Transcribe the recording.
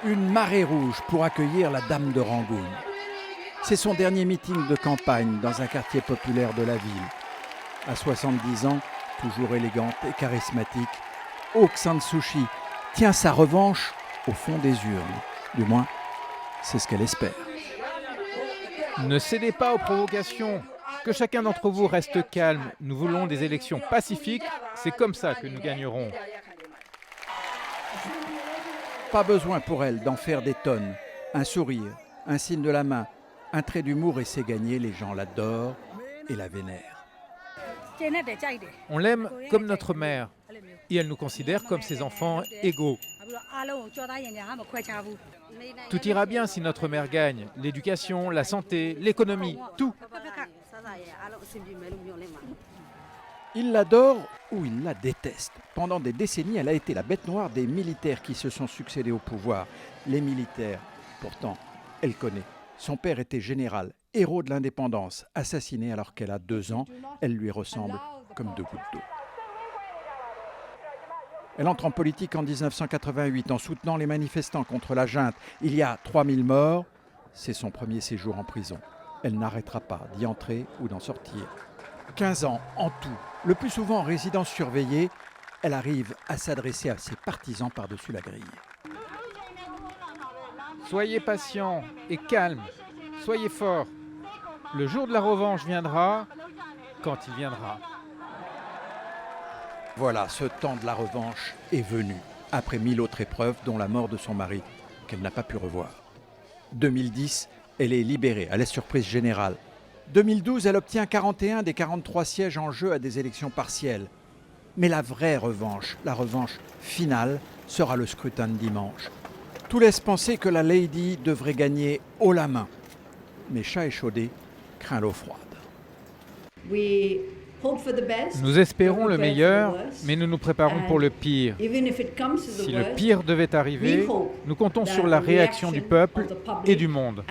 Une marée rouge pour accueillir la Dame de Rangoon. C'est son dernier meeting de campagne dans un quartier populaire de la ville. À 70 ans, toujours élégante et charismatique, Aung San Suu Kyi tient sa revanche au fond des urnes. Du moins, c'est ce qu'elle espère. Ne cédez pas aux provocations. Que chacun d'entre vous reste calme. Nous voulons des élections pacifiques. C'est comme ça que nous gagnerons. Pas besoin pour elle d'en faire des tonnes. Un sourire, un signe de la main, un trait d'humour et c'est gagné. Les gens l'adorent et la vénèrent. On l'aime comme notre mère. Et elle nous considère comme ses enfants égaux. Tout ira bien si notre mère gagne. L'éducation, la santé, l'économie, tout. Il l'adore ou il la déteste. Pendant des décennies, elle a été la bête noire des militaires qui se sont succédés au pouvoir. Les militaires, pourtant, elle connaît. Son père était général, héros de l'indépendance, assassiné alors qu'elle a 2 ans. Elle lui ressemble comme 2 gouttes d'eau. Elle entre en politique en 1988 en soutenant les manifestants contre la junte. Il y a 3000 morts. C'est son premier séjour en prison. Elle n'arrêtera pas d'y entrer ou d'en sortir. 15 ans en tout, le plus souvent en résidence surveillée, elle arrive à s'adresser à ses partisans par-dessus la grille. Soyez patients et calmes. Soyez forts. Le jour de la revanche viendra quand il viendra. Voilà, ce temps de la revanche est venu, après 1000 autres épreuves, dont la mort de son mari, qu'elle n'a pas pu revoir. 2010, elle est libérée, à la surprise générale. 2012, elle obtient 41 des 43 sièges en jeu à des élections partielles. Mais la vraie revanche, la revanche finale, sera le scrutin de dimanche. Tout laisse penser que la Lady devrait gagner haut la main. Mais chat échaudé craint l'eau froide. Nous espérons le meilleur, mais nous nous préparons pour le pire. Si le pire devait arriver, nous comptons sur la réaction du peuple et du monde.